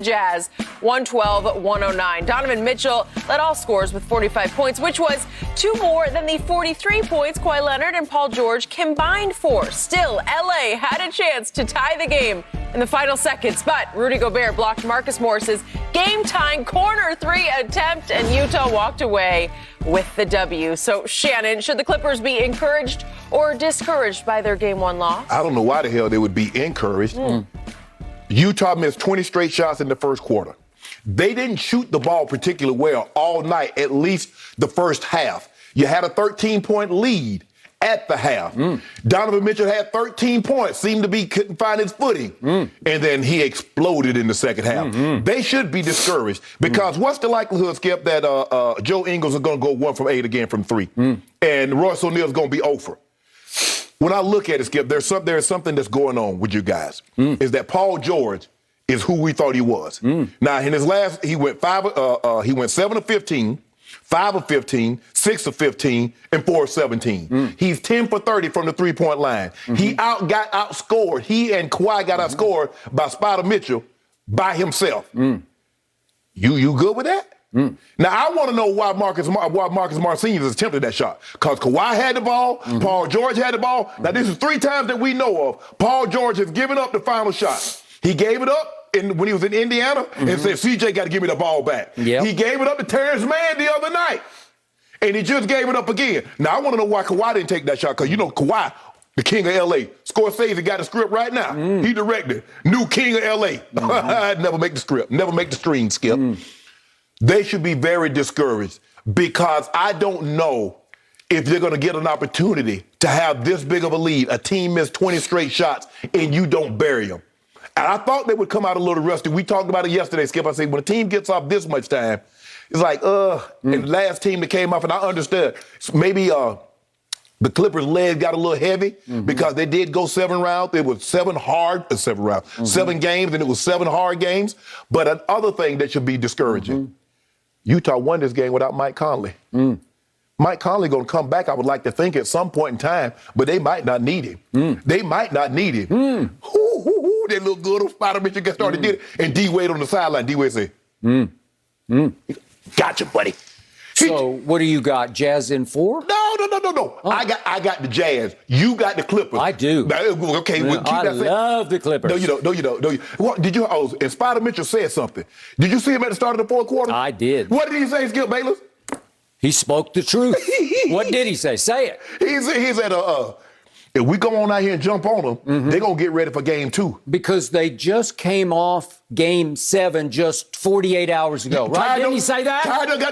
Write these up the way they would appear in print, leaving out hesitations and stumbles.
Jazz 112-109. Donovan Mitchell led all scorers with 45 points, which was 2 more than the 43 points Kawhi Leonard and Paul George combined for. Still, LA had a chance to tie the game in the final seconds, but Rudy Gobert blocked Marcus Morris's game-tying corner 3 attempt, and Utah walked away with the W. So, Shannon, should the Clippers be encouraged or discouraged by their Game 1 loss? I don't know why the hell they would be encouraged. Utah missed 20 straight shots in the first quarter. They didn't shoot the ball particularly well all night, at least the first half. You had a 13-point lead at the half. Donovan Mitchell had 13 points, seemed to be couldn't find his footing. And then he exploded in the second half. They should be discouraged because what's the likelihood, Skip, that Joe Ingles is going to go 1 from 8 again from 3? And Royce O'Neal's going to be over. When I look at it, Skip, there's something that's going on with you guys. Is that Paul George is who we thought he was. Now, in his last, he went 7 of 15, 5 of 15, 6 of 15, and 4 of 17. He's 10 for 30 from the three-point line. He got outscored. He and Kawhi got outscored by Spider Mitchell by himself. You good with that? Now, I want to know why Marcus Morris Sr. attempted that shot. Because Kawhi had the ball, Paul George had the ball. Now, this is 3 times that we know of. Paul George has given up the final shot. He gave it up when he was in Indiana and said, CJ got to give me the ball back. He gave it up to Terrence Mann the other night. And he just gave it up again. Now, I want to know why Kawhi didn't take that shot. Because, you know, Kawhi, the king of L.A., Scorsese got a script right now. He directed. New king of L.A. Never make the script. Never make the stream, Skip. They should be very discouraged because I don't know if they're going to get an opportunity to have this big of a lead. A team missed 20 straight shots and you don't bury them. And I thought they would come out a little rusty. We talked about it yesterday, Skip. I said, when a team gets off this much time, it's like, and the last team that came off, and I understood, maybe the Clippers' legs got a little heavy because they did go 7 rounds. It was 7 games, and it was 7 hard games. But another thing that should be discouraging, Utah won this game without Mike Conley. Mike Conley going to come back, I would like to think, at some point in time, but they might not need him. They might not need him. They look good on Spider Mitchell got started, did it. And D-Wade on the sideline. D-Wade say, gotcha, buddy. So what do you got, Jazz in 4? No. Oh. I got the Jazz. You got the Clippers. I do. Okay, well, keep I that love the Clippers. No, you don't. What did you? Oh, and Spider Mitchell said something. Did you see him at the start of the fourth quarter? I did. What did he say, Skip Bayless? He spoke the truth. What did he say? Say it. He said, if we go on out here and jump on them, they're going to get ready for game 2. Because they just came off Game 7 just 48 hours ago, right? Didn't he say that?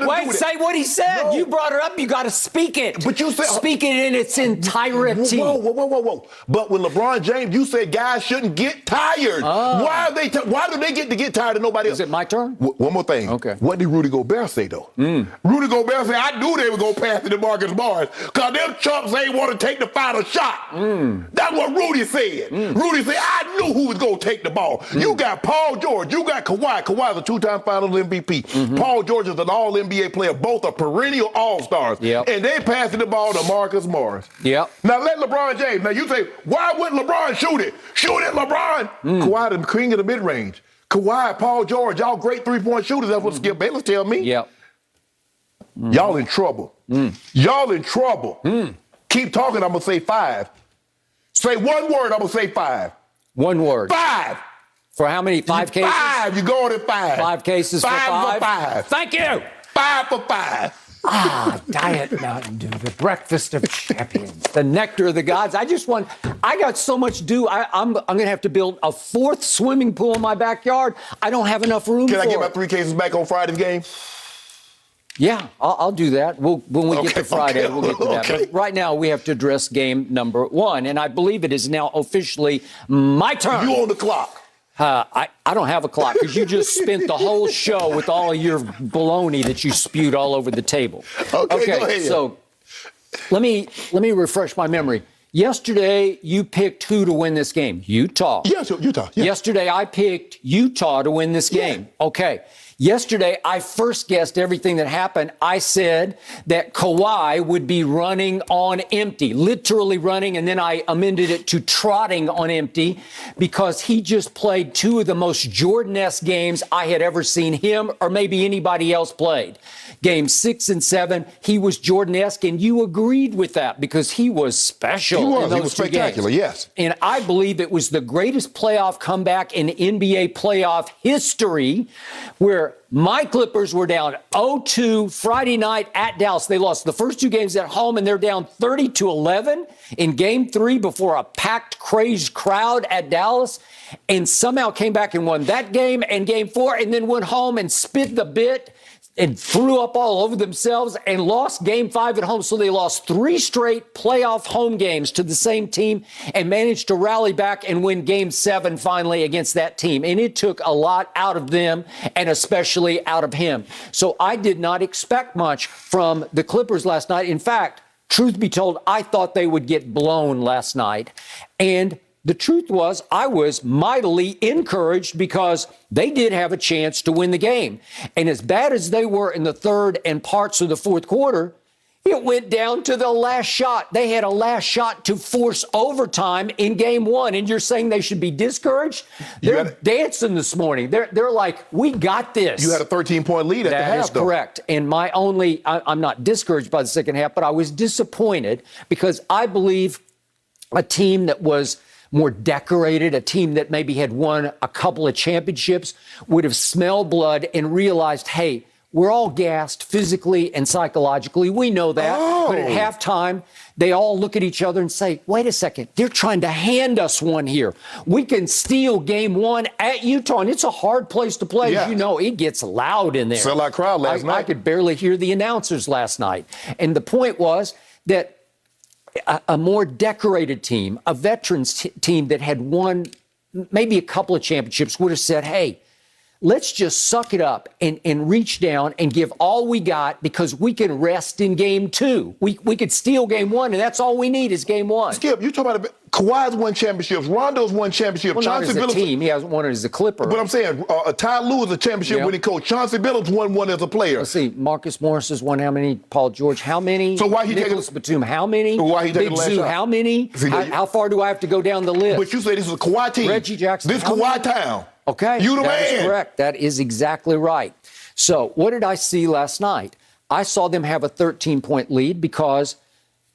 Wait, say what he said. No. You brought it up. You got to speak it. But you said... Speak it in its entirety. Whoa. But when LeBron James, you said guys shouldn't get tired. Why do they get tired and nobody else? Is it my turn? One more thing. Okay. What did Rudy Gobert say, though? Rudy Gobert said, I knew they were going to pass it to Marcus Morris because them chumps ain't want to take the final shot. That's what Rudy said. Rudy said, I knew who was going to take the ball. You got Paul George. You got Kawhi. Kawhi's a 2-time Finals MVP. Paul George is an All-NBA player. Both are perennial All-Stars. And they passing the ball to Marcus Morris. Now let LeBron James. Now you say, why wouldn't LeBron shoot it? Shoot it, LeBron. Kawhi, the king of the mid-range. Kawhi, Paul George, y'all great 3-point shooters. That's what Skip Bayless tell me. Y'all in trouble. Y'all in trouble. Keep talking, I'm going to say 5. Say one word, I'm going to say 5. One word. 5. For how many? 5 cases? 5. You're going at 5. 5 cases for 5? 5 for 5. Thank you. 5 for 5. Diet Mountain Dew, the breakfast of champions, the nectar of the gods. I got so much dew. I'm going to have to build a 4th swimming pool in my backyard. I don't have enough room for it. Can I get my 3 cases back on Friday's game? Yeah, I'll do that. When we get to Friday, we'll get to that. But right now, we have to address game number 1, and I believe it is now officially my turn. You on the clock. I don't have a clock because you just spent the whole show with all of your baloney that you spewed all over the table. Okay, go ahead. So let me refresh my memory. Yesterday, you picked who to win this game? Utah. Yes, Utah. Yeah. Yesterday, I picked Utah to win this game. Yeah. Okay. Yesterday, I first guessed everything that happened. I said that Kawhi would be running on empty, literally running, and then I amended it to trotting on empty because he just played two of the most Jordan-esque games I had ever seen him or maybe anybody else played. Game 6 and 7, he was Jordan-esque, and you agreed with that because he was special. He was spectacular, yes. And I believe it was the greatest playoff comeback in NBA playoff history where my Clippers were down 0-2 Friday night at Dallas. They lost the first two games at home, and they're down 30-11 in Game 3 before a packed, crazed crowd at Dallas, and somehow came back and won that game and Game 4, and then went home and spit the bit and threw up all over themselves and lost Game 5 at home. So they lost 3 straight playoff home games to the same team and managed to rally back and win Game 7 finally against that team. And it took a lot out of them and especially out of him. So I did not expect much from the Clippers last night. In fact, truth be told, I thought they would get blown last night. And the truth was, I was mightily encouraged because they did have a chance to win the game. And as bad as they were in the third and parts of the fourth quarter, it went down to the last shot. They had a last shot to force overtime in Game 1. And you're saying they should be discouraged? They're dancing this morning. They're like, we got this. You had a 13-point lead at the half, That is correct. And I'm not discouraged by the second half, but I was disappointed because I believe a team that was more decorated, a team that maybe had won a couple of championships, would have smelled blood and realized, hey, we're all gassed physically and psychologically. We know that. But at halftime, they all look at each other and say, wait a second, they're trying to hand us one here. We can steal Game 1 at Utah, and it's a hard place to play. Yeah. As you know, it gets loud in there. Sellout crowd last night. I could barely hear the announcers last night. And the point was that a more decorated team, a veterans team that had won maybe a couple of championships would have said, hey, let's just suck it up and reach down and give all we got because we can rest in Game 2. We could steal Game 1, and that's all we need is Game 1. Skip, you talking about Kawhi's won championships. Rondo's won championships. Well, not as a team. He hasn't won it as a Clipper. But I'm saying, Ty Lue is a championship-winning coach. Chauncey Billups won one as a player. Let's see. Marcus Morris has won how many? Paul George, how many? So why he Nicholas Batum, how many? So why he taking Big the last Zoo, shot? how many? How far do I have to go down the list? But you say this is a Kawhi team. Reggie Jackson. This Kawhi town. Okay. You the That man. is correct. That is exactly right. So what did I see last night? I saw them have a 13-point lead because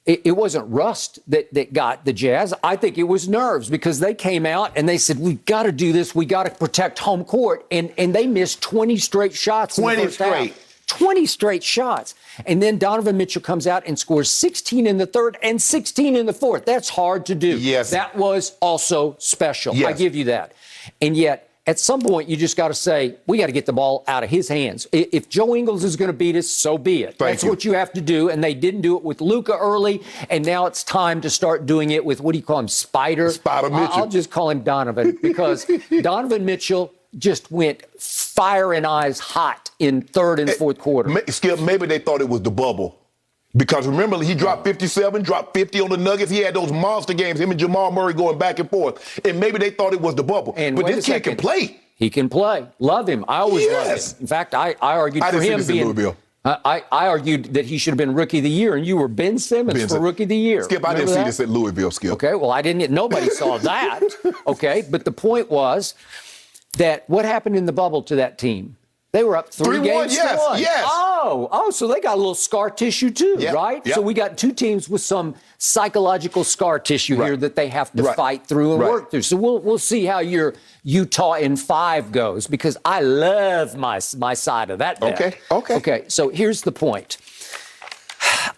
it wasn't rust that got the Jazz. I think it was nerves because they came out and they said, we've got to do this. We got to protect home court. And they missed 20 straight shots. 20 in the first straight. half. 20 straight shots. And then Donovan Mitchell comes out and scores 16 in the third and 16 in the fourth. That's hard to do. Yes. That was also special. Yes. I give you that. And yet, at some point, you just got to say, we got to get the ball out of his hands. If Joe Ingles is going to beat us, so be it. That's what you have to do. And they didn't do it with Luka early. And now it's time to start doing it with, what do you call him, Spider? Spider Mitchell. I'll just call him Donovan because Donovan Mitchell just went fire and eyes hot in third and fourth quarter. Skip, maybe they thought it was the bubble. Because remember, he dropped 57, dropped 50 on the Nuggets. He had those monster games, him and Jamal Murray going back and forth. And maybe they thought it was the bubble. And but wait this a kid can second. play. He can play. Love him. I always loved him. In fact, I argued for him being. I argued that he should have been Rookie of the Year, and you were Ben Simmons for Rookie of the Year. Skip, I didn't see this at Louisville, Skip. Okay, well, I didn't. Nobody saw that. Okay, but the point was that what happened in the bubble to that team? They were up 3 games to 1. Yes. Oh, so they got a little scar tissue too, Yep, right? yep. So we got two teams with some psychological scar tissue here that they have to fight through and work through. So we'll see how your Utah in 5 goes because I love my side of that bet. Okay. So here's the point.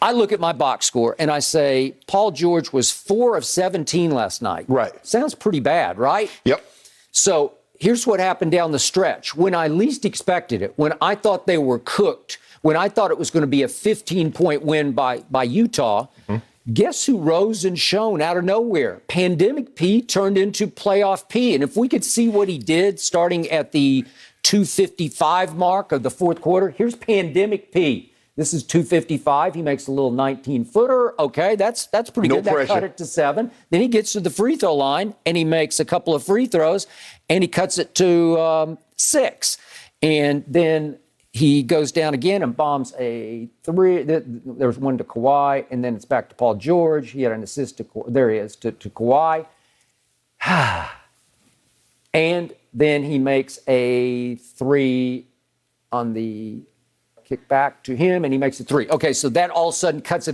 I look at my box score and I say Paul George was 4 of 17 last night. Right. Sounds pretty bad, right? Yep. So here's what happened down the stretch. When I least expected it, when I thought they were cooked, when I thought it was going to be a 15-point win by Utah, guess who rose and shone out of nowhere? Pandemic P turned into playoff P. And if we could see what he did starting at the 2:55 mark of the fourth quarter, here's Pandemic P. This is 255. He makes a little 19-footer. Okay, that's pretty No good. That pressure. cut it to 7. Then he gets to the free throw line, and he makes a couple of free throws, and he cuts it to 6. And then he goes down again and bombs a 3. There's one to Kawhi, and then it's back to Paul George. He had an assist to there he is to Kawhi. And then he makes a 3 on the kick back to him, and he makes a 3. Okay, so that all of a sudden cuts it